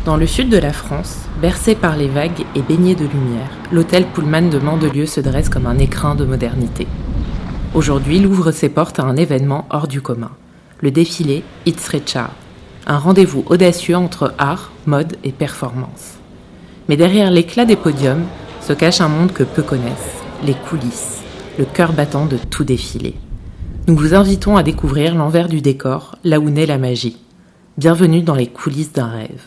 Dans le sud de la France, bercé par les vagues et baigné de lumière, l'hôtel Pullman de Mandelieu se dresse comme un écrin de modernité. Aujourd'hui, il ouvre ses portes à un événement hors du commun, le défilé It's Richard, un rendez-vous audacieux entre art, mode et performance. Mais derrière l'éclat des podiums se cache un monde que peu connaissent, les coulisses, le cœur battant de tout défilé. Nous vous invitons à découvrir l'envers du décor, là où naît la magie. Bienvenue dans les coulisses d'un rêve.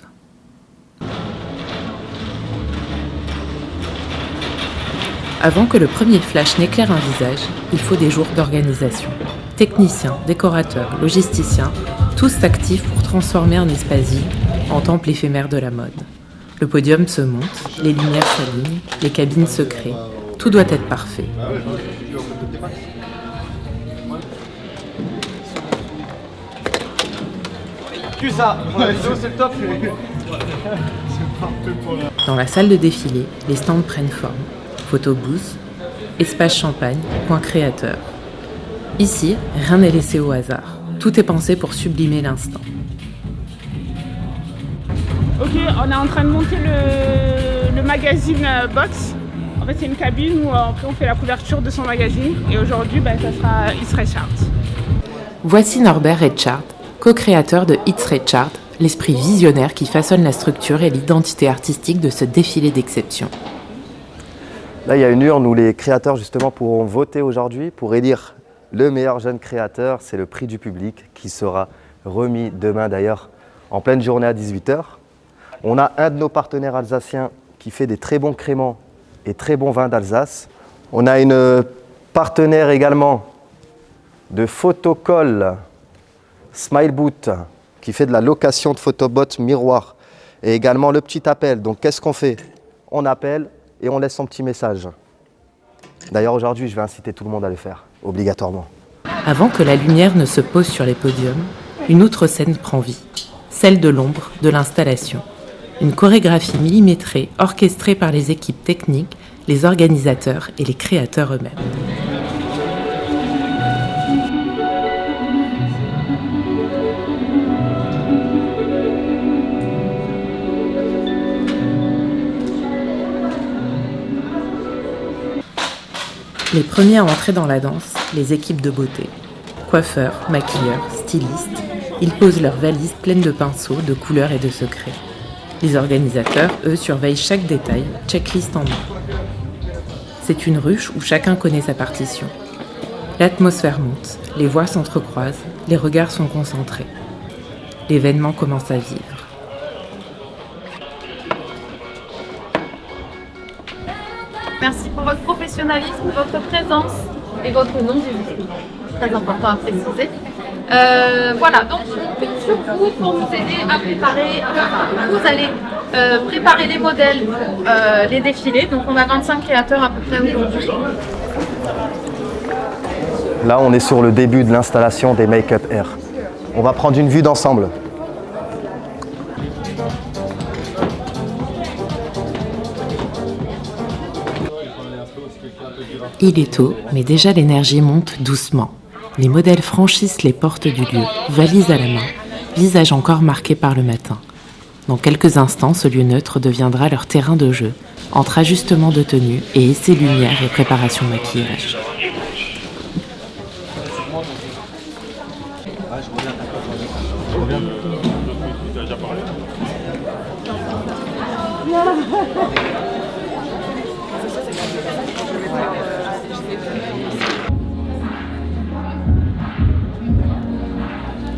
Avant que le premier flash n'éclaire un visage, il faut des jours d'organisation. Techniciens, décorateurs, logisticiens, tous actifs pour transformer un espace vide en temple éphémère de la mode. Le podium se monte, les lumières s'alignent, les cabines se créent. Tout doit être parfait. Dans la salle de défilé, les stands prennent forme. Photobooth, espace champagne, coin créateur. Ici, rien n'est laissé au hasard. Tout est pensé pour sublimer l'instant. Ok, on est en train de monter le magazine box. En fait, c'est une cabine où après on fait la couverture de son magazine. Et aujourd'hui, ça sera It's Richard. Voici Norbert Richard, co-créateur de It's Richard, l'esprit visionnaire qui façonne la structure et l'identité artistique de ce défilé d'exception. Là, il y a une urne où les créateurs justement pourront voter aujourd'hui pour élire le meilleur jeune créateur. C'est le prix du public qui sera remis demain d'ailleurs en pleine journée à 18h. On a un de nos partenaires alsaciens qui fait des très bons créments et très bons vins d'Alsace. On a une partenaire également de Photocall, Smileboot, qui fait de la location de photobots miroirs. Et également le petit appel. Donc qu'est-ce qu'on fait? On appelle et on laisse son petit message. D'ailleurs aujourd'hui, je vais inciter tout le monde à le faire, obligatoirement. Avant que la lumière ne se pose sur les podiums, une autre scène prend vie, celle de l'ombre, de l'installation. Une chorégraphie millimétrée, orchestrée par les équipes techniques, les organisateurs et les créateurs eux-mêmes. Les premiers à entrer dans la danse, les équipes de beauté. Coiffeurs, maquilleurs, stylistes, ils posent leurs valises pleines de pinceaux, de couleurs et de secrets. Les organisateurs, eux, surveillent chaque détail, checklist en main. C'est une ruche où chacun connaît sa partition. L'atmosphère monte, les voix s'entrecroisent, les regards sont concentrés. L'événement commence à vivre. Merci pour votre professionnalisme, votre présence et votre nom du jour. Très important à préciser. Voilà, donc on compte sur vous pour vous aider à préparer. Vous allez préparer les modèles pour les défilés. Donc on a 25 créateurs à peu près aujourd'hui. Là, on est sur le début de l'installation des Make-up Air. On va prendre une vue d'ensemble. Il est tôt, mais déjà l'énergie monte doucement. Les modèles franchissent les portes du lieu, valises à la main, visage encore marqué par le matin. Dans quelques instants, ce lieu neutre deviendra leur terrain de jeu, entre ajustement de tenue et essais lumière et préparation maquillage.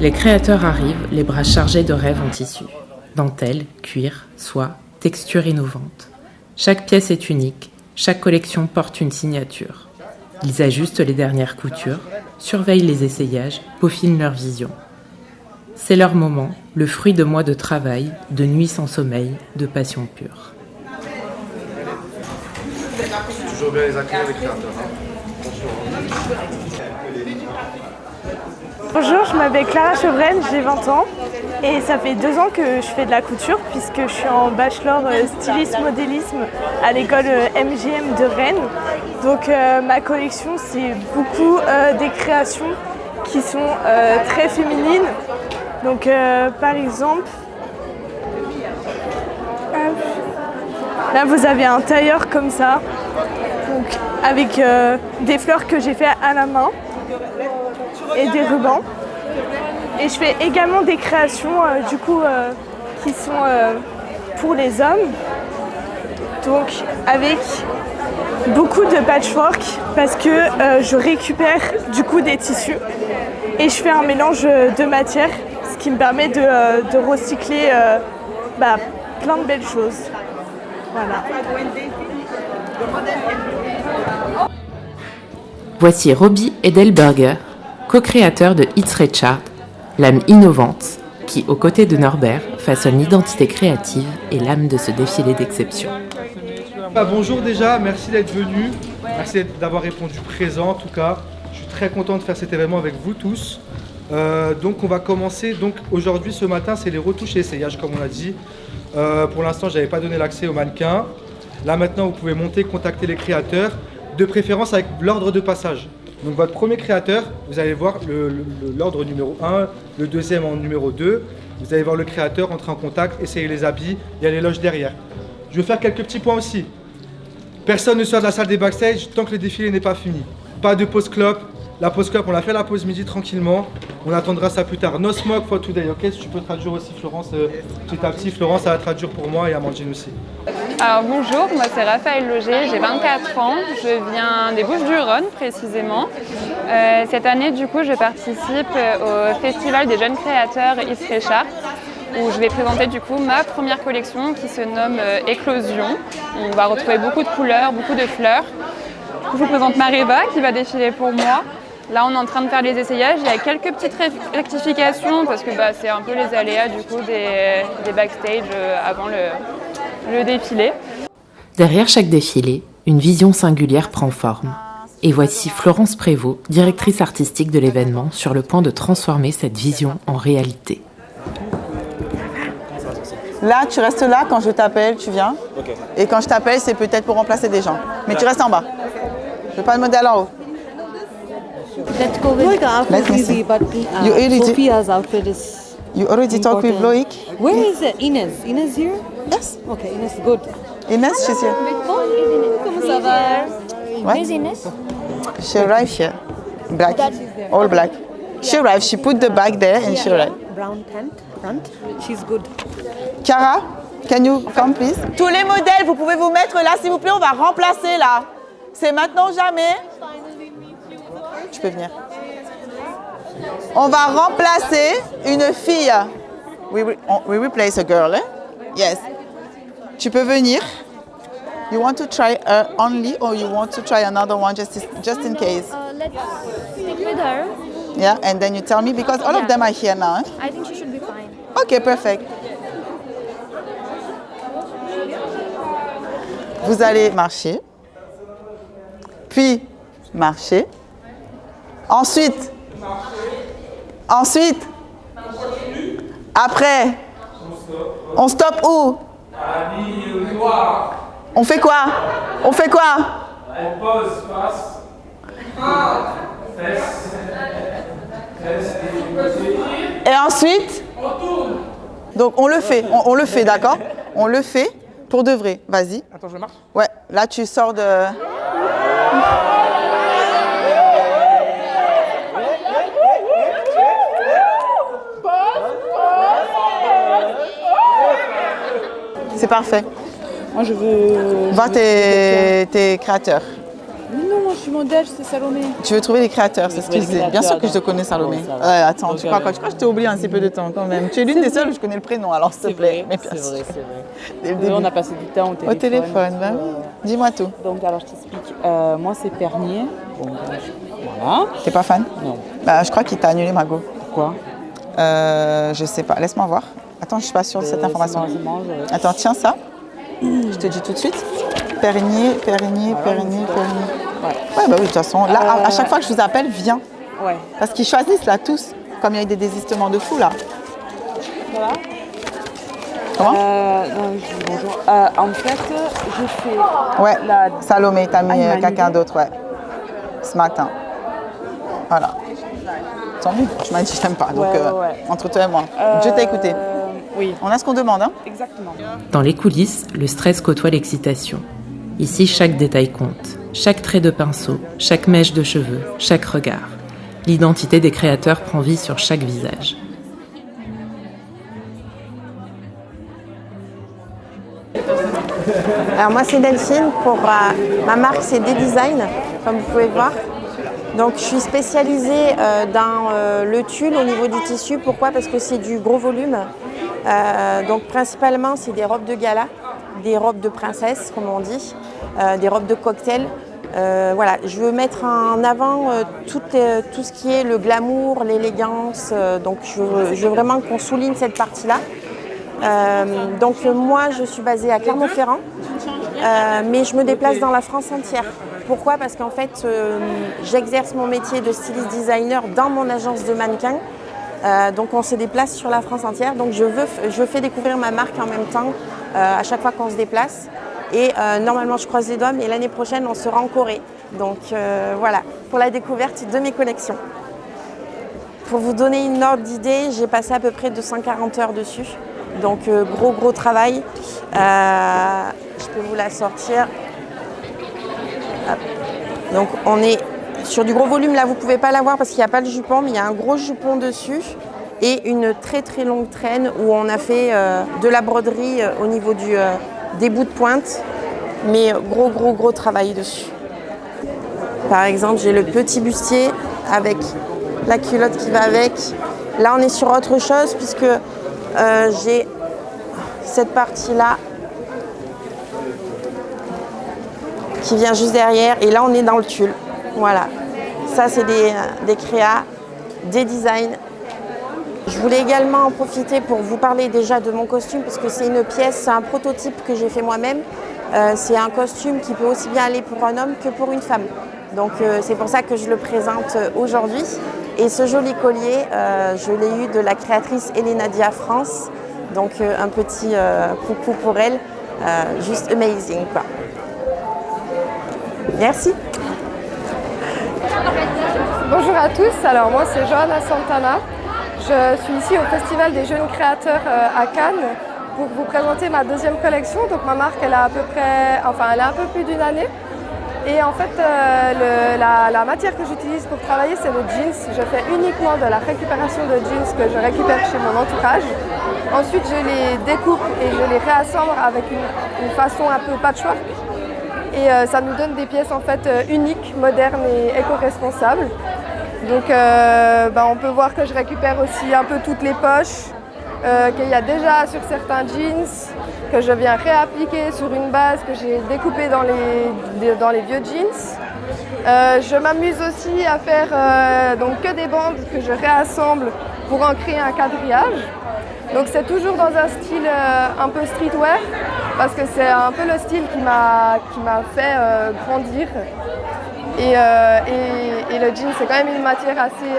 Les créateurs arrivent, les bras chargés de rêves en tissu. Dentelle, cuir, soie, texture innovante. Chaque pièce est unique, chaque collection porte une signature. Ils ajustent les dernières coutures, surveillent les essayages, peaufinent leur vision. C'est leur moment, le fruit de mois de travail, de nuits sans sommeil, de passion pure. C'est toujours bien les accueillir les créateurs. Bonjour, je m'appelle Clara Chevren, j'ai 20 ans et ça fait 2 ans que je fais de la couture puisque je suis en bachelor stylisme-modélisme à l'école MGM de Rennes. Donc ma collection c'est beaucoup des créations qui sont très féminines. Donc par exemple, Là, vous avez un tailleur comme ça, donc avec des fleurs que j'ai fait à la main et des rubans. Et je fais également des créations qui sont pour les hommes, donc avec beaucoup de patchwork parce que je récupère du coup des tissus et je fais un mélange de matières, ce qui me permet de recycler plein de belles choses. Voilà. Voici Robbie Edelberger, co-créateur de It's Richard, l'âme innovante qui, aux côtés de Norbert, façonne l'identité créative et l'âme de ce défilé d'exception. Bonjour déjà, merci d'être venu, merci d'avoir répondu présent en tout cas. Je suis très content de faire cet événement avec vous tous. Donc on va commencer, aujourd'hui ce matin c'est les retouches et essayages comme on a dit. Pour l'instant je n'avais pas donné l'accès aux mannequins. Là maintenant vous pouvez monter, contacter les créateurs, de préférence avec l'ordre de passage. Donc votre premier créateur, vous allez voir l'ordre numéro 1, le deuxième en numéro 2. Vous allez voir le créateur, entrer en contact, essayer les habits, il y a les loges derrière. Je vais faire quelques petits points aussi. Personne ne sort de la salle des backstage tant que le défilé n'est pas fini. Pas de pause clope. La pause clope, on a fait la pause midi tranquillement. On attendra ça plus tard. No smoke for today, ok? Si tu peux traduire aussi, Florence, petit à petit. Florence, ça va traduire pour moi et Amandine aussi. Alors bonjour, moi c'est Raphaël Loger, j'ai 24 ans, je viens des Bouches-du-Rhône précisément. Cette année du coup je participe au Festival des jeunes créateurs It's Richard où je vais présenter du coup ma première collection qui se nomme Éclosion. On va retrouver beaucoup de couleurs, beaucoup de fleurs. Du coup, je vous présente Mareva qui va défiler pour moi. Là on est en train de faire les essayages, il y a quelques petites rectifications parce que c'est un peu les aléas du coup des backstage avant le défilé. Derrière chaque défilé, une vision singulière prend forme. Et voici Florence Prévost, directrice artistique de l'événement, sur le point de transformer cette vision en réalité. Là, tu restes là, quand je t'appelle, tu viens. Okay. Et quand je t'appelle, c'est peut-être pour remplacer des gens. Mais tu restes en bas. Je veux pas le modèle en haut. Let's go with Phoebe, but Sophia's outfit is You already talked with Loic? Where is Inez? Inez here? Yes. Okay, Inez, good. Inez, she's here. Comment ça va? Where's Inez? She arrived here. Black. All black. She arrived, she put the bag there and she arrived. Brown tent, front. She's good. Cara, can you come please? Tous les modèles, vous pouvez vous mettre là, s'il vous plaît, on va remplacer là. C'est maintenant ou jamais. Tu peux venir. On va remplacer une fille. We replace a girl, eh? Yes. Tu peux venir. You want to try her only or you want to try another one just in case? Let's stick with her. Yeah, and then you tell me because all of them are here now. Eh? I think she should be fine. Okay, perfect. Vous allez marcher, puis marcher, ensuite, après, on stoppe où? On fait quoi? On fait quoi? On pose face. Et ensuite, on tourne. Donc on le fait, d'accord? On le fait pour de vrai. Vas-y. Attends, je marche? Ouais, là tu sors de... C'est parfait. Moi je veux... Va tes créateurs. Non, moi je suis modèle, c'est Salomé. Tu veux trouver les créateurs, c'est ce que je disais. Bien sûr que je te connais, Salomé. Attends, tu crois que je t'ai oublié un petit peu de temps quand même. Tu es l'une des seules où je connais le prénom, alors s'il te plaît. C'est vrai. Dès le début. On a passé du temps au téléphone. Bah oui. Dis-moi tout. Donc alors je t'explique. Moi c'est Pernier. Bon, voilà. T'es pas fan? Non. Bah, je crois qu'il t'a annulé, Margot. Pourquoi? Je sais pas. Laisse-moi voir. Attends, je suis pas sûre de cette information. Attends, tiens ça. Je te dis tout de suite. Pernier. Ouais, bah oui, de toute façon. Là, à chaque fois que je vous appelle, viens. Ouais. Parce qu'ils choisissent là tous. Comme il y a eu des désistements de fou là. Ça va? Comment? Bonjour. En fait, je fais... Ouais, Salomé, t'as mis quelqu'un d'autre, ouais. Ce matin. Voilà. Tant mieux, tu m'as dit je t'aime pas. Donc, entre toi et moi. Je t'ai écouté. Oui. On a ce qu'on demande, hein? Exactement. Dans les coulisses, le stress côtoie l'excitation. Ici, chaque détail compte. Chaque trait de pinceau, chaque mèche de cheveux, chaque regard. L'identité des créateurs prend vie sur chaque visage. Alors moi c'est Delphine, pour ma marque c'est D-Design, comme vous pouvez voir. Donc je suis spécialisée dans le tulle au niveau du tissu. Pourquoi? Parce que c'est du gros volume. Donc principalement c'est des robes de gala, des robes de princesse comme on dit, des robes de cocktail. Voilà, je veux mettre en avant tout ce qui est le glamour, l'élégance. Donc je veux vraiment qu'on souligne cette partie-là. Donc moi je suis basée à Clermont-Ferrand, mais je me déplace dans la France entière. Pourquoi? Parce qu'en fait j'exerce mon métier de styliste designer dans mon agence de mannequins. Donc on se déplace sur la France entière. Donc je fais découvrir ma marque en même temps à chaque fois qu'on se déplace. Et normalement je croise les doigts, mais l'année prochaine on sera en Corée. Donc voilà, pour la découverte de mes collections. Pour vous donner une ordre d'idée, j'ai passé à peu près 240 heures dessus. Donc gros travail. Je peux vous la sortir. Hop. Donc on est sur du gros volume. Là vous ne pouvez pas la voir parce qu'il n'y a pas le jupon, mais il y a un gros jupon dessus et une très longue traîne où on a fait de la broderie au niveau des bouts de pointe. Mais gros travail dessus. Par exemple, j'ai le petit bustier avec la culotte qui va avec. Là on est sur autre chose puisque j'ai cette partie-là qui vient juste derrière et là on est dans le tulle. Voilà, ça c'est des créas, des designs. Je voulais également en profiter pour vous parler déjà de mon costume parce que c'est une pièce, c'est un prototype que j'ai fait moi-même. C'est un costume qui peut aussi bien aller pour un homme que pour une femme. Donc c'est pour ça que je le présente aujourd'hui. Et ce joli collier, je l'ai eu de la créatrice Elena Dia France. Donc un petit coucou pour elle, juste amazing quoi. Merci. Bonjour à tous, alors moi c'est Johanna Santana. Je suis ici au Festival des Jeunes Créateurs à Cannes pour vous présenter ma deuxième collection. Donc ma marque elle a à peu près, elle a un peu plus d'une année. Et en fait, la matière que j'utilise pour travailler, c'est le jeans. Je fais uniquement de la récupération de jeans que je récupère chez mon entourage. Ensuite, je les découpe et je les réassemble avec une façon un peu patchwork. Et ça nous donne des pièces en fait uniques, modernes et éco-responsables. Donc on peut voir que je récupère aussi un peu toutes les poches qu'il y a déjà sur certains jeans, que je viens réappliquer sur une base que j'ai découpée dans les vieux jeans. Je m'amuse aussi à faire donc que des bandes que je réassemble pour en créer un quadrillage. Donc c'est toujours dans un style un peu streetwear parce que c'est un peu le style qui m'a fait grandir. Et le jean c'est quand même une matière assez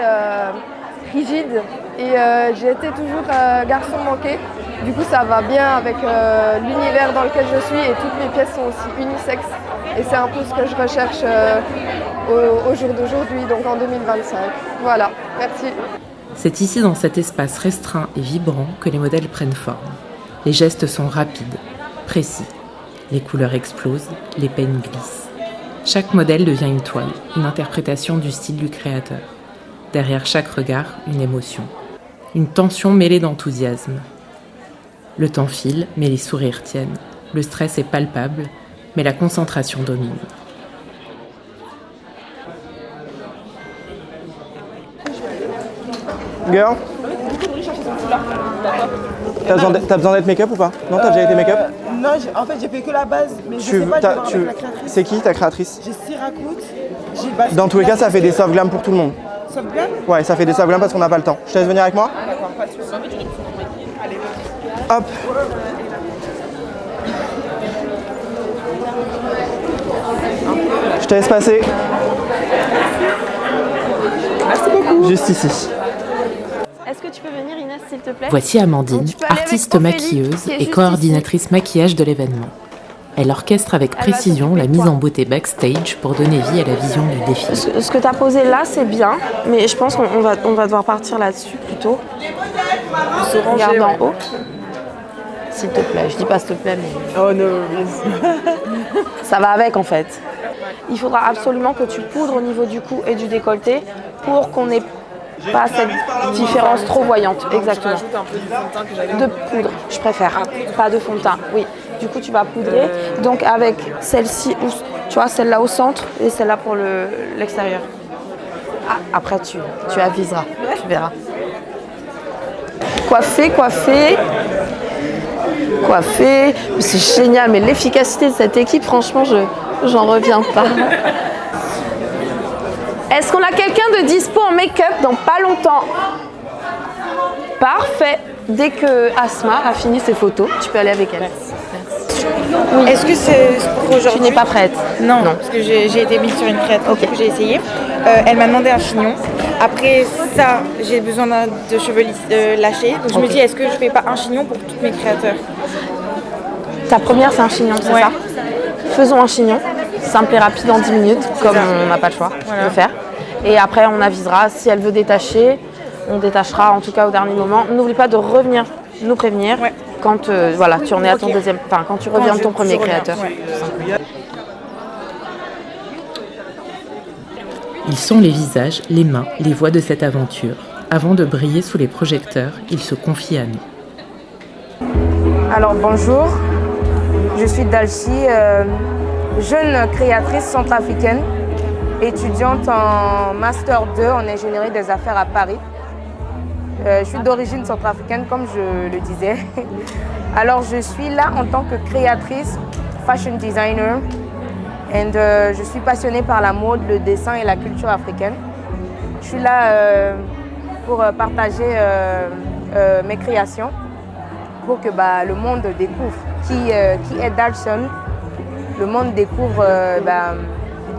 rigide et j'ai été toujours garçon manqué. Du coup ça va bien avec l'univers dans lequel je suis et toutes mes pièces sont aussi unisexes. Et c'est un peu ce que je recherche au jour d'aujourd'hui, donc en 2025. Voilà, merci. C'est ici dans cet espace restreint et vibrant que les modèles prennent forme. Les gestes sont rapides, précis. Les couleurs explosent, les peignes glissent. Chaque modèle devient une toile, une interprétation du style du créateur. Derrière chaque regard, une émotion. Une tension mêlée d'enthousiasme. Le temps file, mais les sourires tiennent. Le stress est palpable, mais la concentration domine. Girl, t'as besoin d'être make-up ou pas? Non, t'as déjà été make-up? Non, en fait j'ai fait que la base, mais je sais pas, avec la créatrice. C'est qui ta créatrice? J'ai Siracoute, j'ai Basket. Dans tous les cas, ça fait des soft glam pour tout le monde. Soft glam? Ouais, ça fait des soft glam parce qu'on n'a pas le temps. Je te laisse venir avec moi? D'accord, pas de soucis. Allez. Hop. Je te laisse passer. Merci beaucoup. Juste ici. Est-ce que tu peux venir Inès s'il te plaît? Voici Amandine, artiste maquilleuse et coordinatrice maquillage de l'événement. Elle orchestre avec précision la mise en beauté backstage pour donner vie à la vision du défi. Ce que tu as posé là, c'est bien, mais je pense qu'on va devoir partir là-dessus plutôt. Se ranger, regarde en haut. s'il te plaît. Je dis pas s'il te plaît, mais... Oh non. Ça va avec en fait. Il faudra absolument que tu poudres au niveau du cou et du décolleté pour qu'on n'ait pas cette différence trop voyante. Exactement. Je rajoute un peu de fond de teint que j'avais. De poudre, je préfère. Pas de fond de teint, oui. Du coup, tu vas poudrer. Donc avec celle-ci, tu vois, celle-là au centre et celle-là pour l'extérieur. Ah, après, tu aviseras, tu verras. Coiffer. C'est génial, mais l'efficacité de cette équipe, franchement, j'en reviens pas. Est-ce qu'on a quelqu'un de dispo en make-up dans pas longtemps? Parfait. Dès que Asma a fini ses photos, tu peux aller avec elle. Merci. Oui. Est-ce que c'est pour aujourd'hui? Tu n'es pas prête? Non, parce que j'ai été mise sur une créatrice, okay. Que j'ai essayé. Elle m'a demandé un chignon. Après ça, j'ai besoin de cheveux lâchés. Donc je me dis, est-ce que je fais pas un chignon pour tous mes créateurs? Ta première, c'est un chignon, c'est ça? Faisons un chignon, simple et rapide en 10 minutes, comme on n'a pas le choix de le faire. Et après, on avisera. Si elle veut détacher, on détachera, en tout cas au dernier moment. N'oublie pas de revenir nous prévenir quand tu en es à ton deuxième, enfin quand tu reviens de ton premier créateur. Ils sont les visages, les mains, les voix de cette aventure. Avant de briller sous les projecteurs, ils se confient à nous. Alors bonjour, je suis Dalchi, jeune créatrice centrafricaine, étudiante en Master 2 en ingénierie des affaires à Paris. Je suis d'origine centrafricaine, comme je le disais. Alors je suis là en tant que créatrice, fashion designer, et je suis passionnée par la mode, le dessin et la culture africaine. Je suis là pour partager mes créations, pour que le monde découvre qui est Dalson. Le monde découvre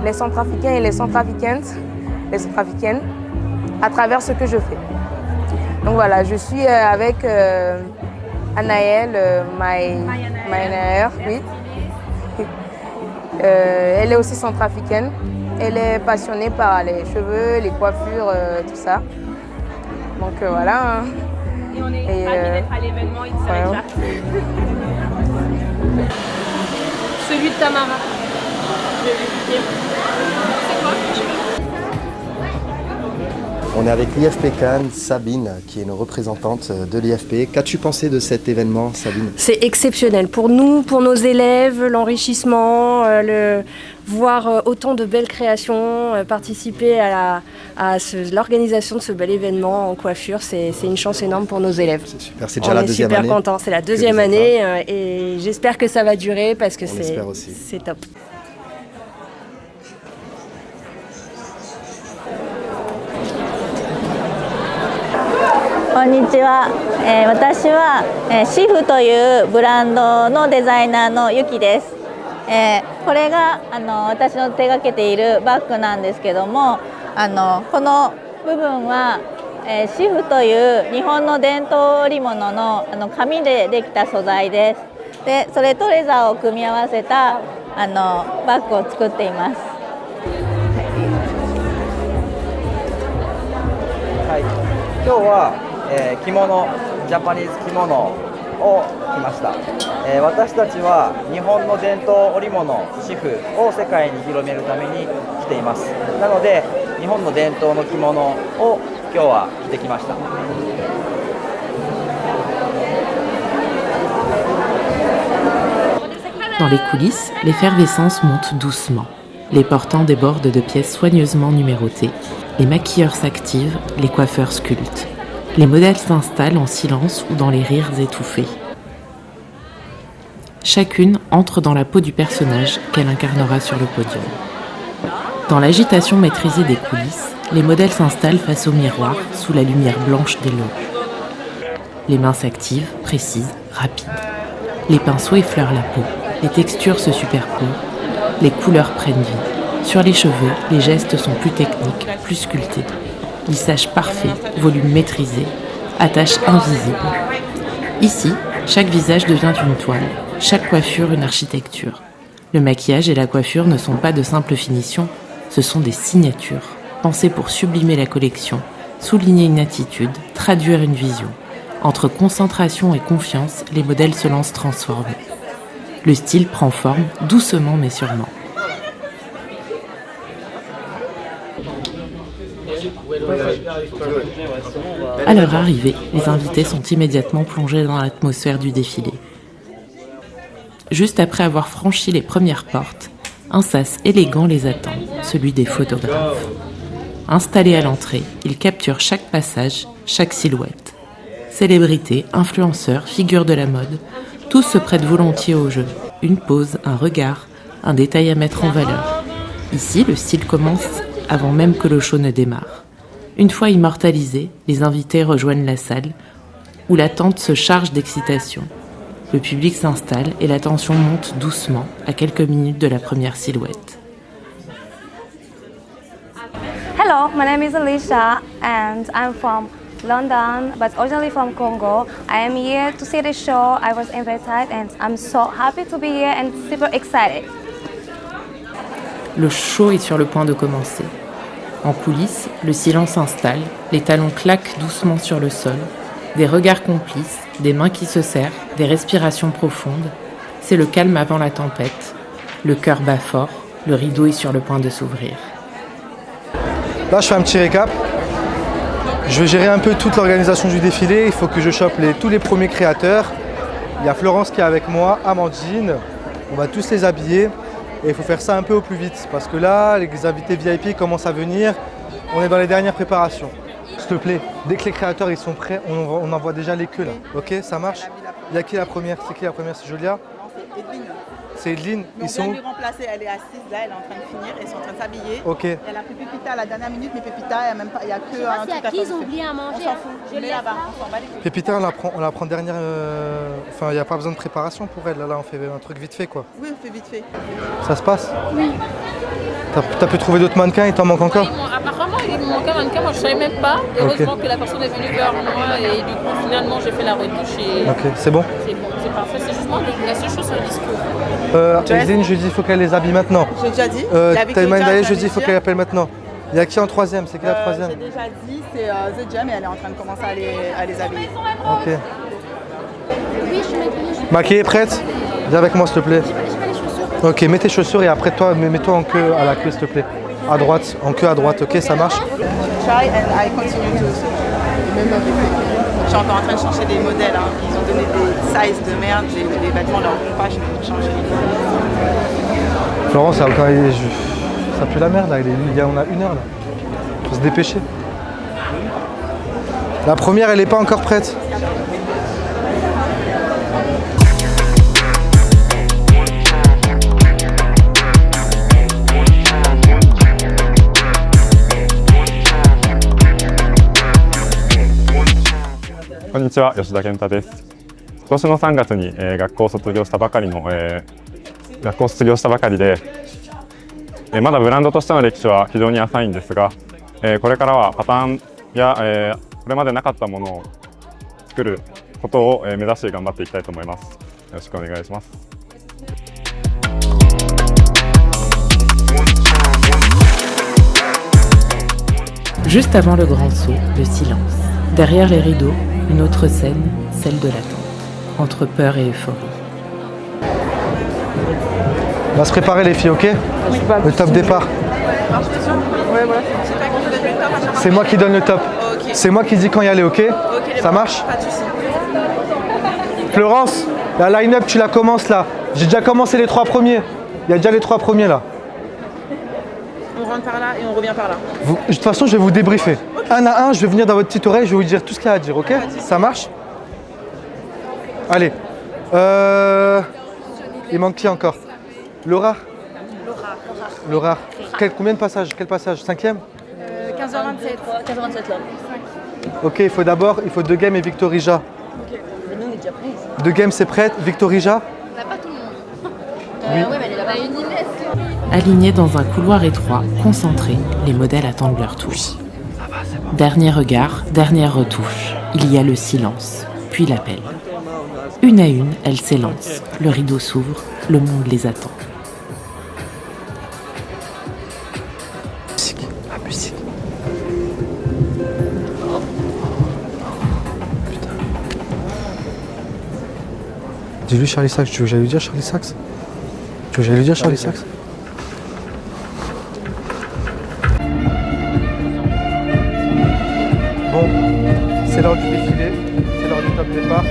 les Centrafricains et les Centrafricaines à travers ce que je fais. Donc voilà, je suis avec Anaëlle, Maënaër, oui. Elle est aussi centrafricaine. Elle est passionnée par les cheveux, les coiffures, tout ça. Donc voilà. Hein. Et on est ravis d'être à l'événement It's avec Celui de Tamara. Je vais l'expliquer. C'est quoi? On est avec l'IFP Cannes, Sabine, qui est une représentante de l'IFP. Qu'as-tu pensé de cet événement, Sabine? C'est exceptionnel pour nous, pour nos élèves, l'enrichissement, voir autant de belles créations, participer à l'organisation de ce bel événement en coiffure, c'est une chance énorme pour nos élèves. C'est super, c'est déjà la deuxième année. On est super contents, c'est la deuxième année et j'espère que ça va durer parce que c'est top. Konnichiwa. 私はシフというブランドのデザイナーのユキです。これが私の手がけているバッグなんですけども、この部分はシフという日本の伝統織物の紙でできた素材です。で、それとレザーを組み合わせたバッグを作っています。はい、今日は着物、ジャパニーズ着物を着ました。私たちは日本の伝統織物、シフを世界に広めるために着ています。なので、日本の伝統の着物を今日は着てきました。Dans les coulisses, l'effervescence monte doucement. Les portants débordent de pièces soigneusement numérotées. Les maquilleurs s'activent, les coiffeurs sculptent. Les modèles s'installent en silence ou dans les rires étouffés. Chacune entre dans la peau du personnage qu'elle incarnera sur le podium. Dans l'agitation maîtrisée des coulisses, les modèles s'installent face au miroir, sous la lumière blanche des loges. Les mains s'activent, précises, rapides. Les pinceaux effleurent la peau, les textures se superposent, les couleurs prennent vie. Sur les cheveux, les gestes sont plus techniques, plus sculptés. Lissage parfait, volume maîtrisé, attache invisible. Ici, chaque visage devient une toile, chaque coiffure une architecture. Le maquillage et la coiffure ne sont pas de simples finitions, ce sont des signatures, pensées pour sublimer la collection, souligner une attitude, traduire une vision. Entre concentration et confiance, les modèles se lancent transformés. Le style prend forme, doucement mais sûrement. À leur arrivée, les invités sont immédiatement plongés dans l'atmosphère du défilé. Juste après avoir franchi les premières portes, un sas élégant les attend, celui des photographes. Installés à l'entrée, ils capturent chaque passage, chaque silhouette. Célébrités, influenceurs, figures de la mode, tous se prêtent volontiers au jeu. Une pose, un regard, un détail à mettre en valeur. Ici, le style commence avant même que le show ne démarre. Une fois immortalisés, les invités rejoignent la salle, où l'attente se charge d'excitation. Le public s'installe et la tension monte doucement à quelques minutes de la première silhouette. Hello, my name is Alicia and I'm from London, but originally from Congo. I am here to see the show. I was invited and I'm so happy to be here and super excited. Le show est sur le point de commencer. En coulisses, le silence s'installe, les talons claquent doucement sur le sol, des regards complices, des mains qui se serrent, des respirations profondes. C'est le calme avant la tempête. Le cœur bat fort, le rideau est sur le point de s'ouvrir. Là, je fais un petit récap. Je vais gérer un peu toute l'organisation du défilé. Il faut que je chope tous les premiers créateurs. Il y a Florence qui est avec moi, Amandine. On va tous les habiller. Et il faut faire ça un peu au plus vite. Parce que là, les invités VIP commencent à venir. On est dans les dernières préparations. S'il te plaît, dès que les créateurs ils sont prêts, on envoie déjà les queues là. Ok, ça marche? Il y a qui la première? C'est qui la première? C'est Julia? C'est Edwin. C'est Edwin. On vient de lui remplacer, elle est assise là, elle est en train de finir, ils sont en train de s'habiller. Ok. Elle a pris Pépita à la dernière minute, mais Pépita, il n'y a que un truc à faire. Ils ont oublié à manger. On s'en fout, je mets là-bas, on s'en bat les couilles. Pépita, on la prend dernière. Enfin, il n'y a pas besoin de préparation pour elle. Là, on fait un truc vite fait quoi. Oui, on fait vite fait. Ça se passe? Oui. T'as pu trouver d'autres mannequins? Il t'en manque encore? Apparemment, il me manquait un mannequin, moi je ne savais même pas. Heureusement que la personne est venue vers moi et du coup, finalement, j'ai fait la retouche et. Ok, c'est bon? C'est bon, c'est parfait. C'est justement la seule chose sur le discours. Edine, je dis il faut qu'elle les habille maintenant. J'ai déjà dit. Taïma Ndaye, je dis il faut qu'elle appelle maintenant. Il y a qui en troisième? C'est qui la troisième? J'ai déjà dit, c'est The Jam et elle est en train de commencer à les habiller. Ok. Maki est prête? Viens avec moi s'il te plaît. Ok, mets tes chaussures et après toi, mets-toi en queue à la queue s'il te plaît. À droite, en queue à droite, ok, ça marche? Try and I continue to. Je suis encore en train de changer des modèles. Hein. Ils ont donné des sizes de merde, les vêtements leur vont pas, je vais tout changer. Florence, ça pue la merde là, on a 1 heure là. Faut se dépêcher. La première, elle n'est pas encore prête.こんにちは、吉田健太です。今年の3月に、学校を卒業したばかりで、まだブランドとしての歴史は非常に浅いんですが、これからはパターンや、これまでなかったものを作ることを、目指して頑張っていきたいと思います。よろしくお願いします。Juste avant le grand saut, le silence. Derrière les rideaux, une autre scène, celle de l'attente, entre peur et euphorie. On va se préparer les filles, ok? Le top départ. C'est moi qui donne le top. C'est moi qui dis quand y aller, ok? Ça marche? Florence, la line-up tu la commences là. J'ai déjà commencé les 3 premiers. Il y a déjà les 3 premiers là. On rentre par là et on revient par là. De toute façon, je vais vous débriefer. Un à un, je vais venir dans votre petite oreille, je vais vous dire tout ce qu'il y a à dire, ok? Ça marche? Allez. Il manque qui encore? Laura? Laura. Combien de passages? Quel passage? 5e? 15h27. 15h27 là. Ok, il faut 2 games et Victorija. Ok. Mais nous, on est déjà prêts. 2 games, c'est prêt? Victorija? On n'a pas tout le monde. Oui. Ouais, mais elle est là-bas. Une Inès. Alignés dans un couloir étroit, concentrés, les modèles attendent leur tour. Dernier regard, dernière retouche. Il y a le silence, puis l'appel. Une à une, elles s'élancent. Le rideau s'ouvre, le monde les attend. La musique. Putain. Dis-lui Charlie Sachs. Tu veux que j'aille lui dire Charlie Sachs? Tu veux que j'aille lui dire Charlie Sachs? Bon, c'est l'heure du défilé, c'est l'heure du top départ.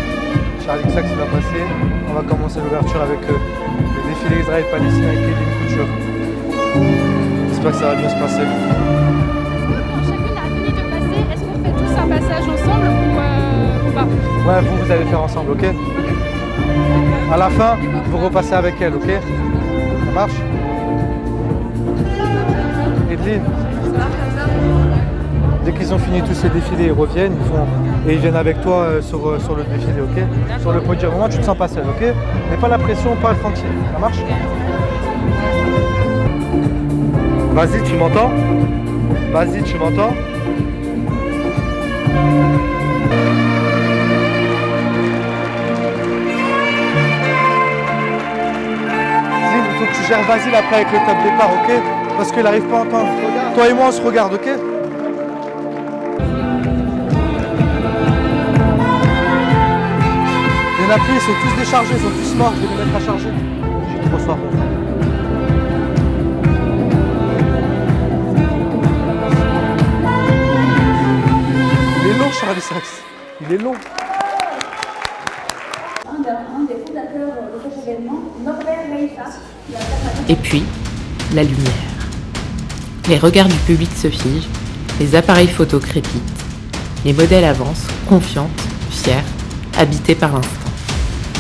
Charlie Sachs va passer. On va commencer l'ouverture avec le défilé Israël-Palestine avec Kevin Couture. J'espère que ça va bien se passer. Quand chacune a fini de passer, est-ce qu'on fait tous un passage ensemble ou pas? Ouais, vous allez faire ensemble, ok? À la fin, vous repassez avec elle, ok? Ça marche? Edline, dès qu'ils ont fini tous ces défilés, ils reviennent, ils viennent avec toi sur le défilé, ok? Sur le podium. Au moins, tu te sens pas seul, ok? Mais pas la pression, pas le tranquille. Ça marche? Vas-y, tu m'entends? Vas-y, tu m'entends? Il faut que tu gères Vasile après avec le top départ, ok? Parce qu'il n'arrive pas à entendre. Toi et moi, on se regarde, ok? Il y en a plus, ils sont tous déchargés, ils sont tous morts. Je vais les mettre à charger. J'ai trop soif. Il est long, Charlie Sachs. Il est long. Et puis, la lumière. Les regards du public se figent, les appareils photo crépitent, les modèles avancent, confiantes, fiers, habités par l'instant.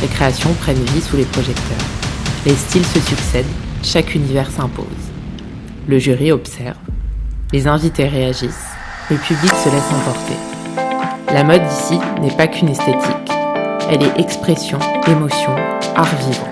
Les créations prennent vie sous les projecteurs. Les styles se succèdent, chaque univers s'impose. Le jury observe, les invités réagissent, le public se laisse emporter. La mode ici n'est pas qu'une esthétique, elle est expression, émotion, art vivant.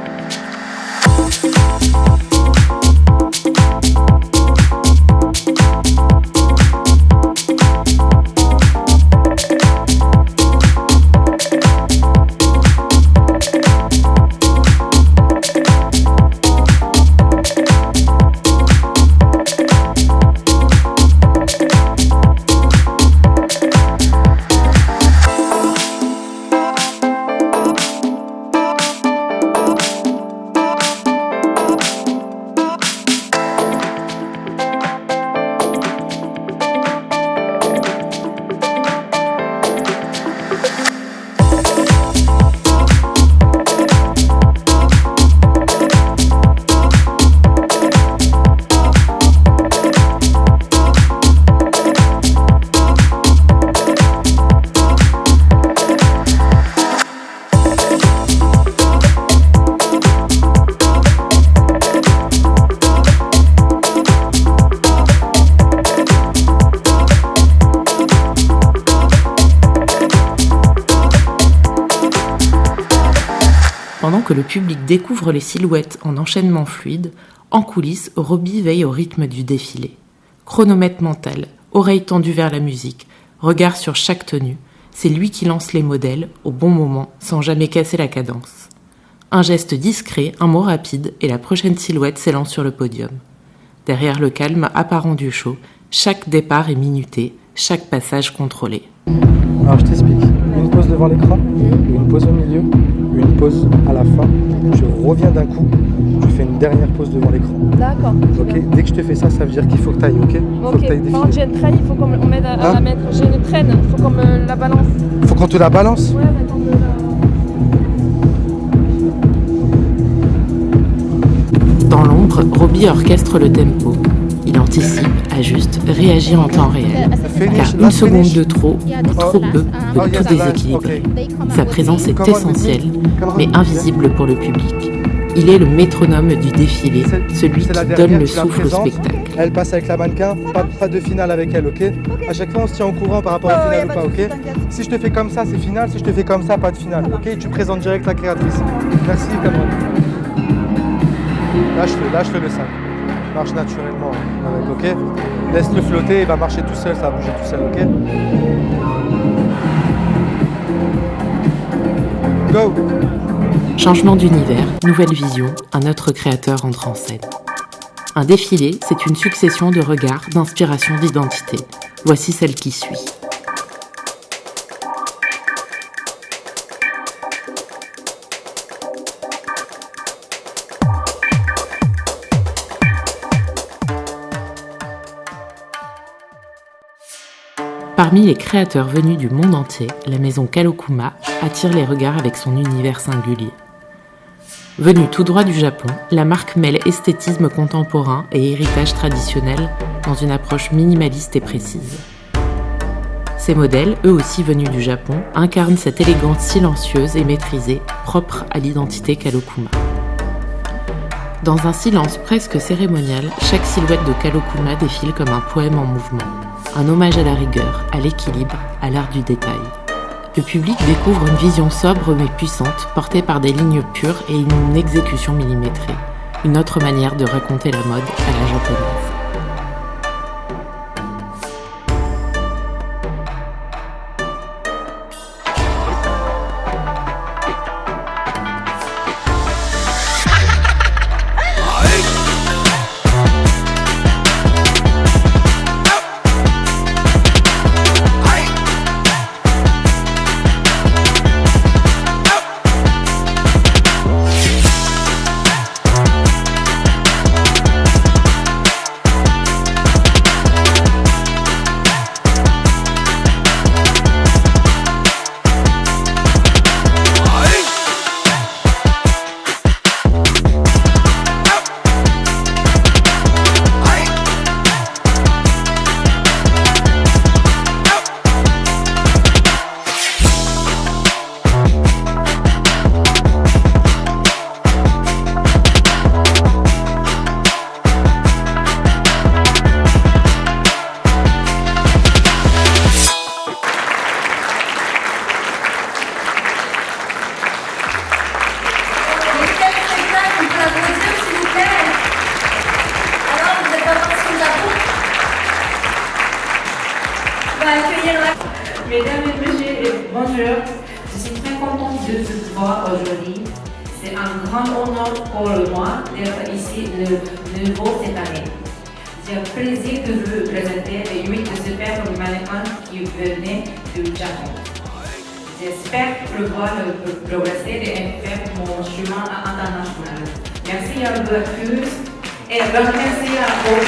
Pendant que le public découvre les silhouettes en enchaînement fluide, en coulisses, Robbie veille au rythme du défilé. Chronomètre mental, oreille tendue vers la musique, regard sur chaque tenue, c'est lui qui lance les modèles au bon moment sans jamais casser la cadence. Un geste discret, un mot rapide et la prochaine silhouette s'élance sur le podium. Derrière le calme apparent du show, chaque départ est minuté, chaque passage contrôlé. Alors je t'explique, une pause devant l'écran, une pause au milieu, une pause à la fin, je reviens d'un coup, je fais une dernière pause devant l'écran. D'accord. Ok, dès que je te fais ça, ça veut dire qu'il faut que tu ailles, ok? Faut que tu ailles défiler. J'ai une traîne, il faut qu'on m'aide à la mettre. J'ai une traîne, il faut qu'on me la balance. Faut qu'on te la balance? Ouais, attends, Dans l'ombre, Robbie orchestre le tempo. Il anticipe, ajuste, réagit en temps réel. Car une seconde de trop ou trop peu peut tout déséquilibrer. Sa présence est essentielle, mais invisible pour le public. Il est le métronome du défilé, celui qui donne le souffle au spectacle. Elle passe avec la mannequin, pas de finale avec elle, ok? À chaque fois, on se tient au courant par rapport au final ou pas, ok? Si je te fais comme ça, c'est final. Si je te fais comme ça, pas de finale, ok? Tu présentes direct la créatrice. Merci, Cameron. Là, je fais le 5. Marche naturellement avec, ok? Laisse-le flotter, il va marcher tout seul, ça va bouger tout seul, ok? Go! Changement d'univers, nouvelle vision, un autre créateur entre en scène. Un défilé, c'est une succession de regards, d'inspiration, d'identité. Voici celle qui suit. Parmi les créateurs venus du monde entier, la maison Kalokuma attire les regards avec son univers singulier. Venue tout droit du Japon, la marque mêle esthétisme contemporain et héritage traditionnel dans une approche minimaliste et précise. Ces modèles, eux aussi venus du Japon, incarnent cette élégance silencieuse et maîtrisée, propre à l'identité Kalokuma. Dans un silence presque cérémonial, chaque silhouette de Kalokuma défile comme un poème en mouvement. Un hommage à la rigueur, à l'équilibre, à l'art du détail. Le public découvre une vision sobre mais puissante, portée par des lignes pures et une exécution millimétrée. Une autre manière de raconter la mode à la japonaise. Mesdames et messieurs, bonjour. Je suis très contente de vous voir aujourd'hui. C'est un grand honneur pour moi d'être ici de nouveau cette année. J'ai le plaisir de vous présenter les 8 super mannequins qui venaient du Japon. J'espère pouvoir progresser et faire mon chemin international. Merci à vous tous et merci à vous.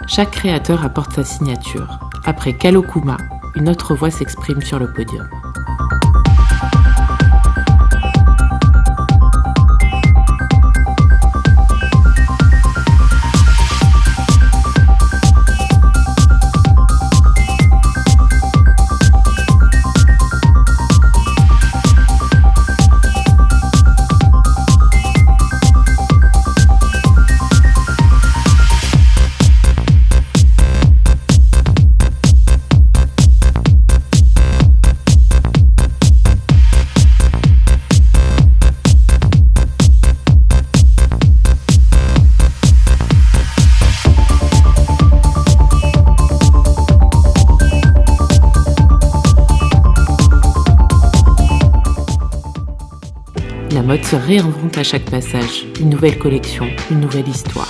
Chaque créateur apporte sa signature. Après Kalokuma, une autre voix s'exprime sur le podium. La mode se réinvente à chaque passage. Une nouvelle collection, une nouvelle histoire.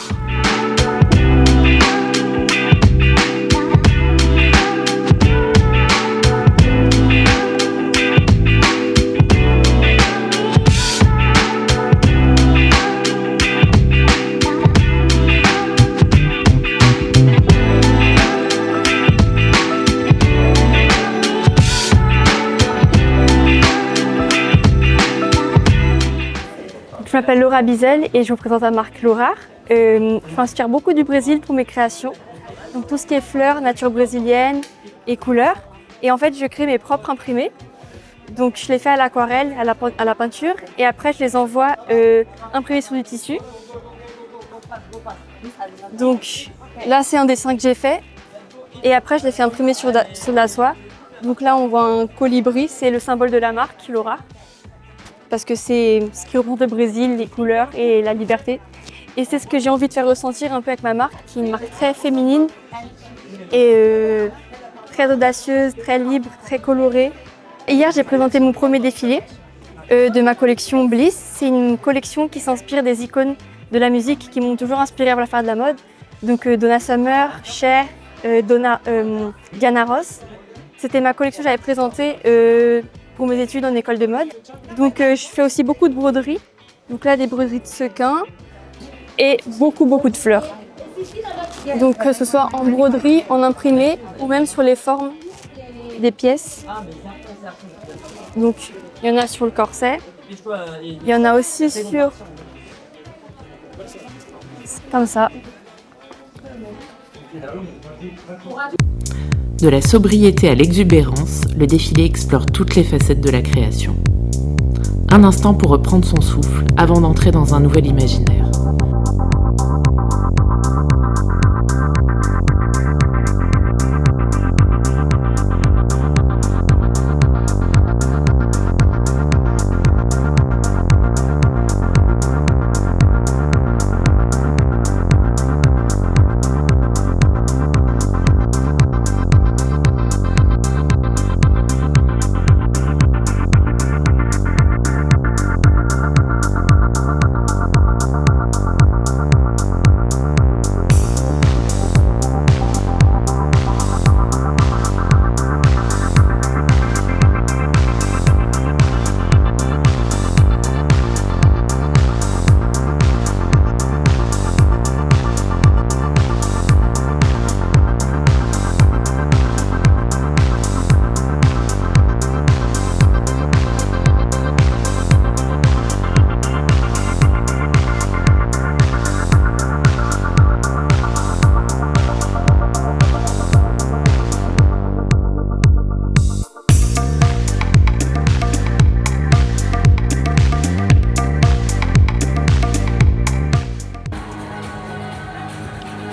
Je m'appelle Laura Bizel et je vous présente la marque Laura. Je m'inspire beaucoup du Brésil pour mes créations. Donc tout ce qui est fleurs, nature brésilienne et couleurs. Et en fait, je crée mes propres imprimés. Donc je les fais à l'aquarelle, à la peinture. Et après, je les envoie imprimés sur du tissu. Donc là, c'est un dessin que j'ai fait. Et après, je les fais imprimer sur de la soie. Donc là, on voit un colibri, c'est le symbole de la marque Laura. Parce que c'est ce qui représente le Brésil, les couleurs et la liberté. Et c'est ce que j'ai envie de faire ressentir un peu avec ma marque, qui est une marque très féminine et très audacieuse, très libre, très colorée. Et hier, j'ai présenté mon premier défilé de ma collection Bliss. C'est une collection qui s'inspire des icônes de la musique qui m'ont toujours inspirée à faire de la mode. Donc Donna Summer, Cher, Diana Ross. C'était ma collection que j'avais présentée pour mes études en école de mode. Donc je fais aussi beaucoup de broderies. Donc là, des broderies de sequins et beaucoup de fleurs. Donc que ce soit en broderie, en imprimé ou même sur les formes des pièces. Donc il y en a sur le corset. Il y en a aussi sur... comme ça. De la sobriété à l'exubérance, le défilé explore toutes les facettes de la création. Un instant pour reprendre son souffle avant d'entrer dans un nouvel imaginaire.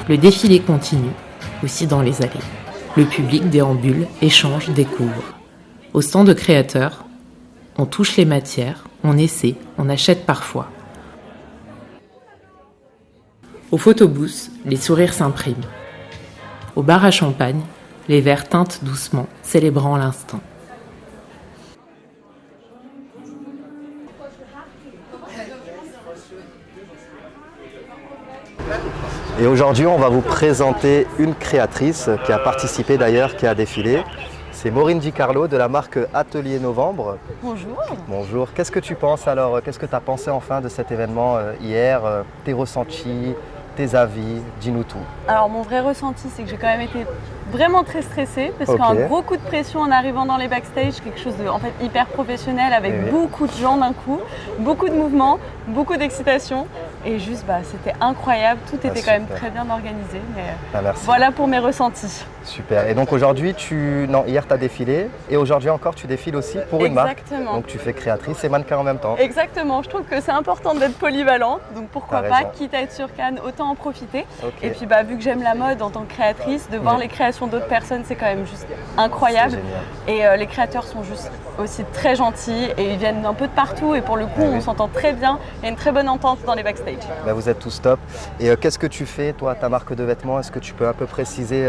Le défilé continue, aussi dans les allées. Le public déambule, échange, découvre. Au stand de créateurs, on touche les matières, on essaie, on achète parfois. Au photobooth, les sourires s'impriment. Au bar à champagne, les verres teintent doucement, célébrant l'instant. Et aujourd'hui, on va vous présenter une créatrice qui a participé d'ailleurs, qui a défilé. C'est Maureen Di Carlo de la marque Atelier Novembre. Bonjour. Bonjour. Qu'est-ce que tu penses alors? Qu'est-ce que tu as pensé enfin de cet événement hier? Tes ressentis, tes avis? Dis-nous tout. Alors mon vrai ressenti, c'est que j'ai quand même été vraiment très stressée parce qu'un gros coup de pression en arrivant dans les backstage, quelque chose de en fait hyper professionnel avec beaucoup de gens d'un coup, beaucoup de mouvements, beaucoup d'excitation et juste c'était incroyable, tout était quand même très bien organisé, mais voilà pour mes ressentis. Super. Et donc aujourd'hui, hier tu as défilé et aujourd'hui encore tu défiles aussi pour une marque. Exactement. Donc tu fais créatrice et mannequin en même temps. Exactement, je trouve que c'est important d'être polyvalente, donc pourquoi pas, quitte à être sur Cannes, autant en profiter. Et puis vu que j'aime la mode en tant que créatrice, de voir les créations d'autres personnes, c'est quand même juste incroyable. Et les créateurs sont juste aussi très gentils et ils viennent un peu de partout et pour le coup on s'entend très bien, il y a une très bonne entente dans les backstage. Vous êtes tous top. Et qu'est-ce que tu fais toi, ta marque de vêtements? Est-ce que tu peux un peu préciser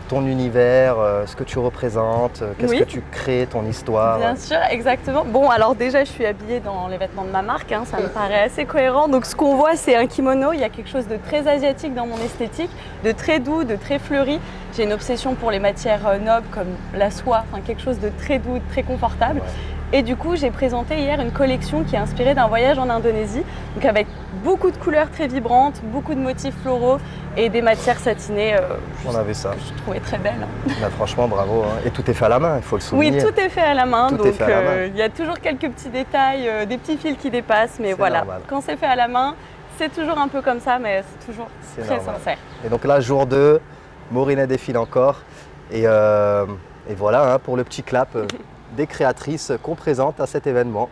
ton univers, ce que tu représentes, qu'est-ce que tu crées, ton histoire? Bien sûr, exactement. Bon, alors déjà, je suis habillée dans les vêtements de ma marque, ça me paraît assez cohérent. Donc ce qu'on voit, c'est un kimono, il y a quelque chose de très asiatique dans mon esthétique, de très doux, de très fleuri. J'ai une obsession pour les matières nobles comme la soie, quelque chose de très doux, de très confortable. Et du coup, j'ai présenté hier une collection qui est inspirée d'un voyage en Indonésie, donc avec beaucoup de couleurs très vibrantes, beaucoup de motifs floraux et des matières satinées. On avait ça. Que je trouvais très belle. Franchement, bravo. Et tout est fait à la main, il faut le souligner. Oui, tout est fait à la main. Tout donc est fait à la main. Il y a toujours quelques petits détails, des petits fils qui dépassent, mais voilà. Normal. Quand c'est fait à la main, c'est toujours un peu comme ça, mais c'est toujours très sincère. Et donc là, jour 2, Maureen défile encore. Et voilà pour le petit clap des créatrices qu'on présente à cet événement.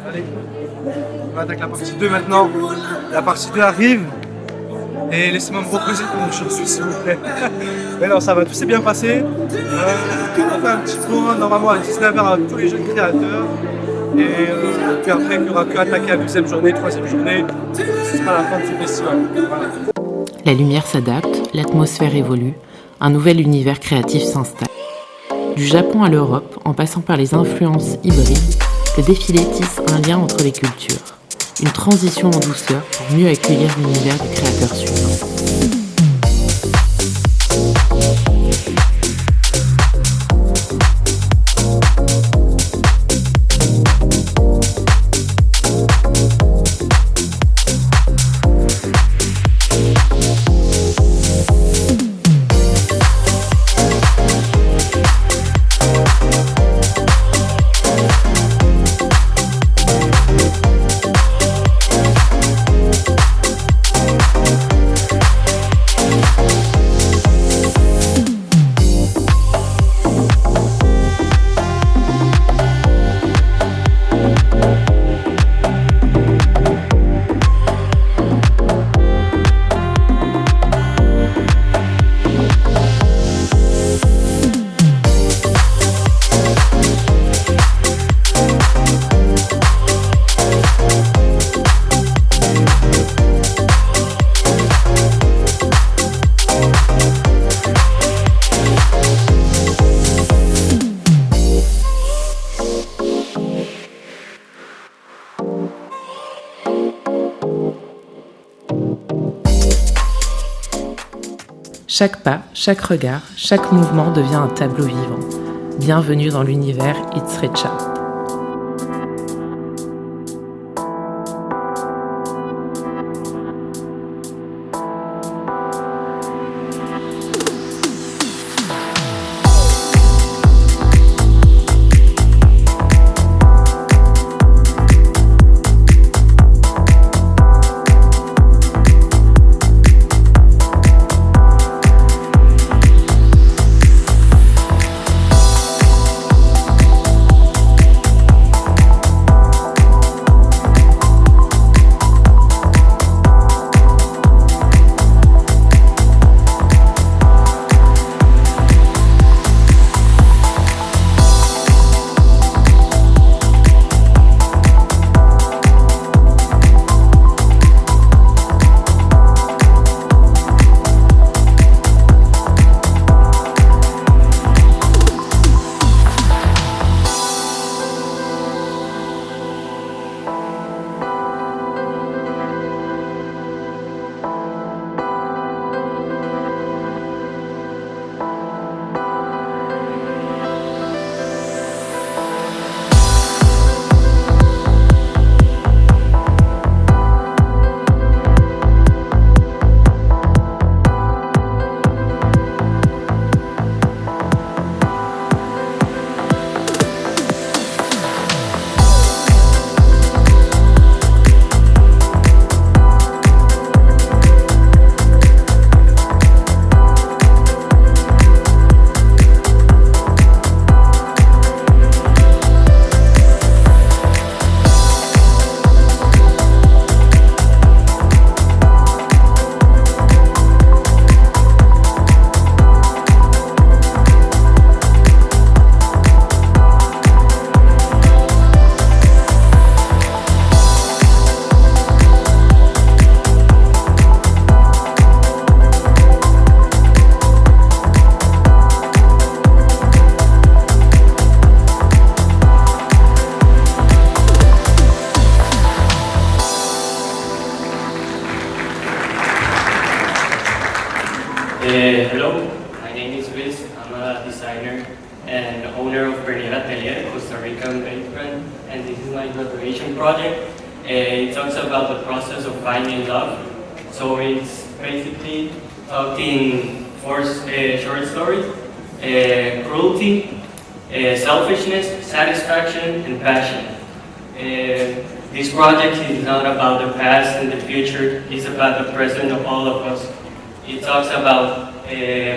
Allez, on attaque la partie 2 maintenant. La partie 2 arrive. Et laissez-moi me reposer comme je suis, s'il vous plaît. Mais non, ça va, tout s'est bien passé. On fait un petit tour, normalement, à 19h avec tous les jeunes créateurs. Et puis après, il n'y aura qu'attaquer la deuxième journée, troisième journée. Ce sera la fin de ce festival. Voilà. La lumière s'adapte, l'atmosphère évolue, un nouvel univers créatif s'installe. Du Japon à l'Europe, en passant par les influences hybrides, le défilé tisse un lien entre les cultures. une transition en douceur pour mieux accueillir l'univers du créateur suivant. Chaque pas, chaque regard, chaque mouvement devient un tableau vivant. Bienvenue dans l'univers It's Recha. Hello, my name is Luis. I'm a designer and owner of Bernier Atelier, Costa Rican-based brand, and this is my graduation project. It talks about the process of finding love. So it's basically talking four short stories: cruelty, selfishness, satisfaction, and passion. This project is not about the past and the future, it's about the present of all of us. It talks about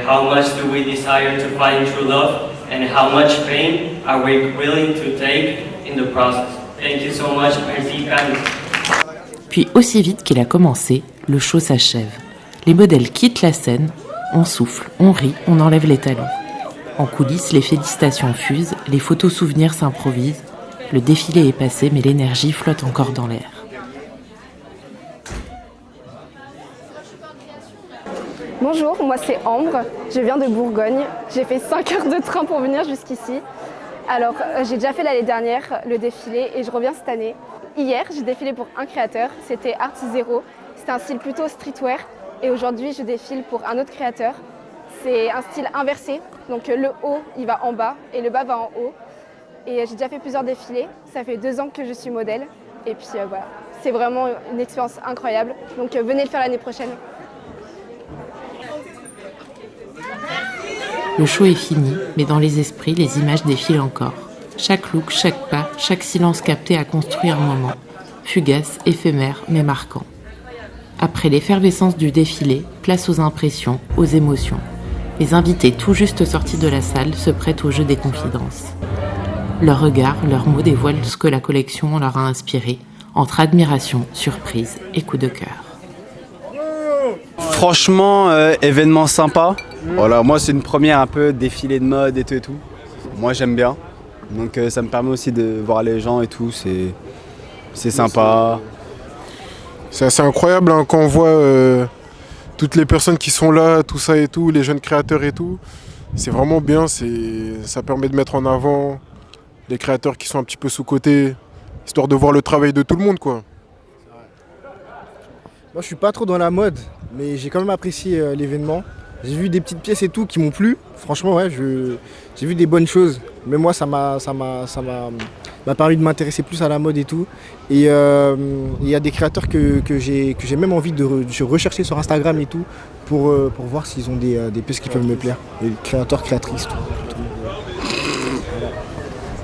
how much do we desire to find true love and how much pain are we willing to take in the process. Thank you so much. Merci, Carlos. Puis aussi vite qu'il a commencé, le show s'achève. Les modèles quittent la scène, on souffle, on rit, on enlève les talons. En coulisses, les félicitations fusent, les photos souvenirs s'improvisent. Le défilé est passé, mais l'énergie flotte encore dans l'air. Bonjour, moi c'est Ambre, je viens de Bourgogne. J'ai fait 5 heures de train pour venir jusqu'ici. Alors j'ai déjà fait l'année dernière le défilé et je reviens cette année. hier, j'ai défilé pour un créateur, c'était Art Zero. C'était un style plutôt streetwear. Et aujourd'hui, je défile pour un autre créateur. C'est un style inversé. Donc le haut, il va en bas et le bas va en haut. Et j'ai déjà fait plusieurs défilés. Ça fait 2 ans que je suis modèle. Et puis voilà, c'est vraiment une expérience incroyable. Donc venez le faire l'année prochaine. Le show est fini, mais dans les esprits, les images défilent encore. Chaque look, chaque pas, chaque silence capté a construit un moment. Fugace, éphémère, mais marquant. Après l'effervescence du défilé, place aux impressions, aux émotions. Les invités tout juste sortis de la salle se prêtent au jeu des confidences. Leurs regards, leurs mots dévoilent ce que la collection leur a inspiré, entre admiration, surprise et coup de cœur. Franchement, événement sympa. Voilà, moi c'est une première un peu défilé de mode et tout. Moi j'aime bien. Donc ça me permet aussi de voir les gens et tout, c'est sympa. C'est assez incroyable hein, quand on voit toutes les personnes qui sont là, tout ça et tout, les jeunes créateurs et tout. C'est vraiment bien, ça permet de mettre en avant les créateurs qui sont un petit peu sous-cotés, histoire de voir le travail de tout le monde, quoi. Moi je suis pas trop dans la mode, mais j'ai quand même apprécié l'événement. J'ai vu des petites pièces et tout qui m'ont plu. Franchement, ouais, j'ai vu des bonnes choses. Mais moi, ça m'a permis de m'intéresser plus à la mode et tout. Et il y a des créateurs que j'ai même envie de rechercher sur Instagram et tout pour voir s'ils ont des pièces qui peuvent me plaire. Et créateurs, créatrices, tout.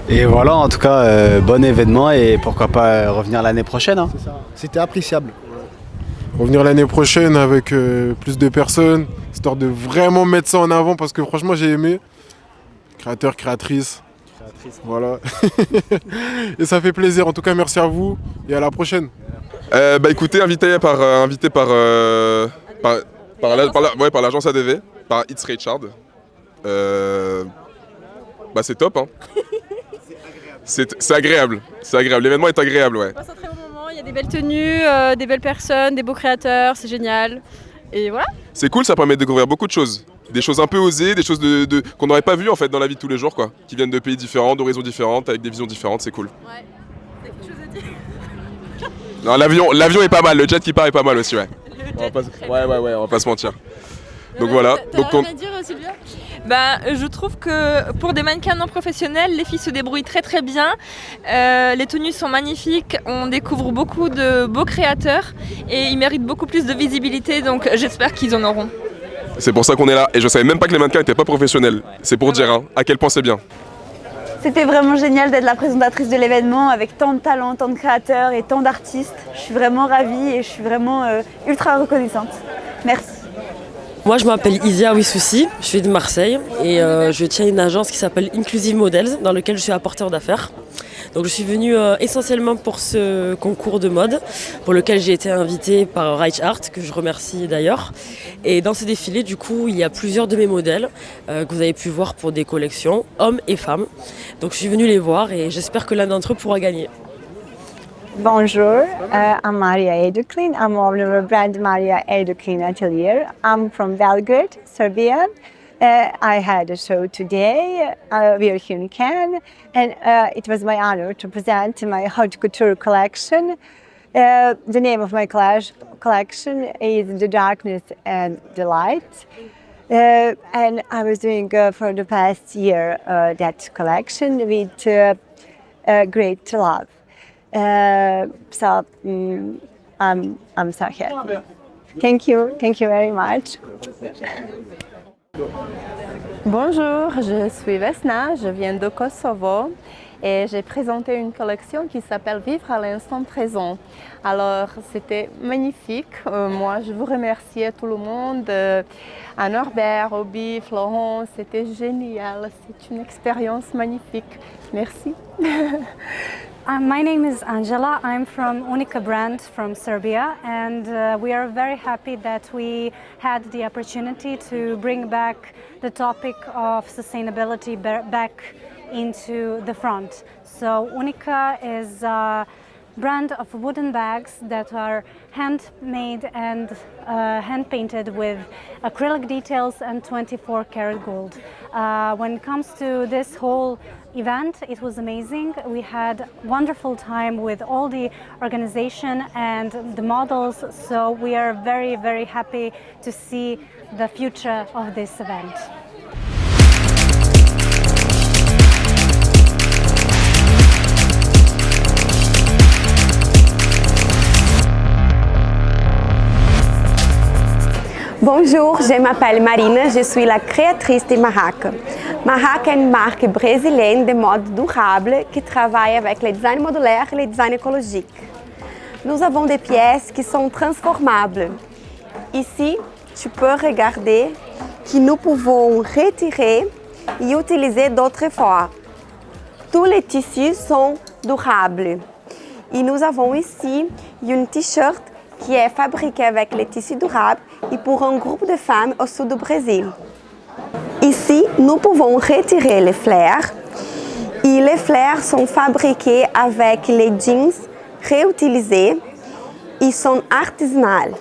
Et voilà, en tout cas, bon événement et pourquoi pas revenir l'année prochaine. Hein. C'est ça. C'était appréciable. Revenir l'année prochaine avec plus de personnes, histoire de vraiment mettre ça en avant parce que franchement j'ai aimé. Créateur, créatrice. Voilà. Et ça fait plaisir. En tout cas, merci à vous et à la prochaine. Écoutez, invité par l'agence ADV, par It's Richard. C'est top. Hein. C'est agréable. C'est agréable. L'événement est agréable, ouais. Il y a des belles tenues, des belles personnes, des beaux créateurs, c'est génial. Et voilà. C'est cool, ça permet de découvrir beaucoup de choses. Des choses un peu osées, des choses qu'on n'aurait pas vues en fait dans la vie de tous les jours, quoi. Qui viennent de pays différents, d'horizons différentes, avec des visions différentes, c'est cool. Ouais, t'as quelque chose à dire? Non, l'avion est pas mal, le jet qui part est pas mal aussi, ouais. On va pas se mentir. Donc voilà. T'as rien à dire, Sylvia? Je trouve que pour des mannequins non professionnels, les filles se débrouillent très très bien. Les tenues sont magnifiques, on découvre beaucoup de beaux créateurs et ils méritent beaucoup plus de visibilité, donc j'espère qu'ils en auront. C'est pour ça qu'on est là et je savais même pas que les mannequins n'étaient pas professionnels. C'est pour dire hein, à quel point c'est bien. C'était vraiment génial d'être la présentatrice de l'événement avec tant de talents, tant de créateurs et tant d'artistes. Je suis vraiment ravie et je suis vraiment ultra reconnaissante. Merci. Moi je m'appelle Isia Ouissoussi, je suis de Marseille et je tiens une agence qui s'appelle Inclusive Models dans laquelle je suis apporteur d'affaires. Donc je suis venue essentiellement pour ce concours de mode pour lequel j'ai été invitée par Reich Art, que je remercie d'ailleurs. Et dans ce défilé du coup il y a plusieurs de mes modèles que vous avez pu voir pour des collections, hommes et femmes. Donc je suis venue les voir et j'espère que l'un d'entre eux pourra gagner. Bonjour, I'm Maria Eduklin. I'm owner of brand Maria Eduklin Atelier. I'm from Belgrade, Serbia. I had a show today. We are here in Cannes, and it was my honor to present my haute couture collection. The name of my collection is The Darkness and the Light. And I was doing for the past year that collection with great love. I'm so happy. Thank you very much. Bonjour, je suis Vesna, je viens de Kosovo et j'ai présenté une collection qui s'appelle Vivre à l'instant présent. Alors c'était magnifique, moi je vous remercie à tout le monde, à Norbert, Obi, Florence, c'était génial, c'est une expérience magnifique. Merci. My name is Angela. I'm from Unica brand from Serbia, and we are very happy that we had the opportunity to bring back the topic of sustainability back into the front. So Unica is brand of wooden bags that are handmade and hand-painted with acrylic details and 24 karat gold. When it comes to this whole event, it was amazing. We had a wonderful time with all the organization and the models, so we are very, very happy to see the future of this event. Bonjour, je m'appelle Marina, je suis la créatrice de Marraque. Marraque est une marque brésilienne de mode durable qui travaille avec le design modulaire et le design écologique. Nous avons des pièces qui sont transformables. Ici, tu peux regarder que nous pouvons retirer et utiliser d'autres fois. Tous les tissus sont durables. Et nous avons ici une t-shirt qui est fabriquée avec les tissus durables et pour un groupe de femmes au sud du Brésil. Ici, nous pouvons retirer les fleurs et les fleurs sont fabriquées avec les jeans réutilisés et sont artisanales.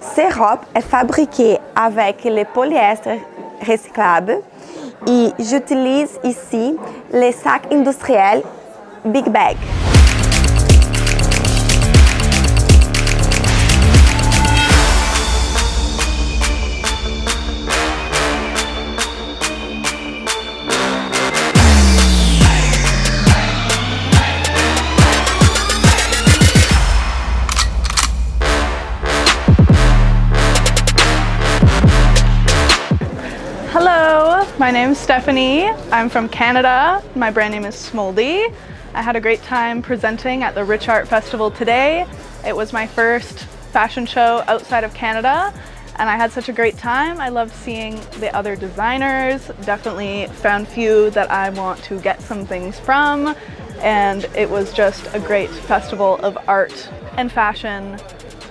Ces robes sont fabriquées avec le polyester recyclable et j'utilise ici les sacs industriels Big Bag. Hello, my name is Stephanie. I'm from Canada. My brand name is Smoldy. I had a great time presenting at the Rich Art Festival today. It was my first fashion show outside of Canada and I had such a great time. I loved seeing the other designers, definitely found few that I want to get some things from, and it was just a great festival of art and fashion.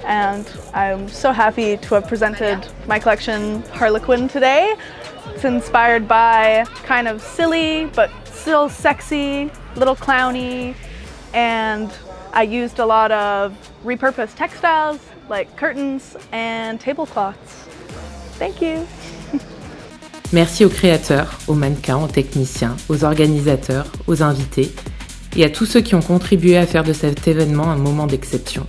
And I'm so happy to have presented my collection Harlequin today. It's inspired by kind of silly but still sexy, little clowny, and I used a lot of repurposed textiles like curtains and tablecloths. Thank you. Merci aux créateurs, aux mannequins, aux techniciens, aux organisateurs, aux invités et à tous ceux qui ont contribué à faire de cet événement un moment d'exception.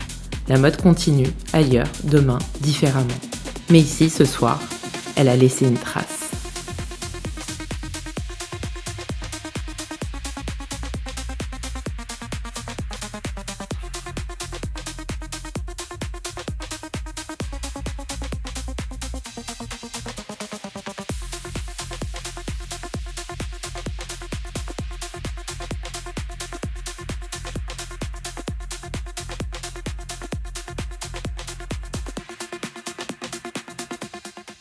La mode continue, ailleurs, demain, différemment. Mais ici, ce soir, elle a laissé une trace.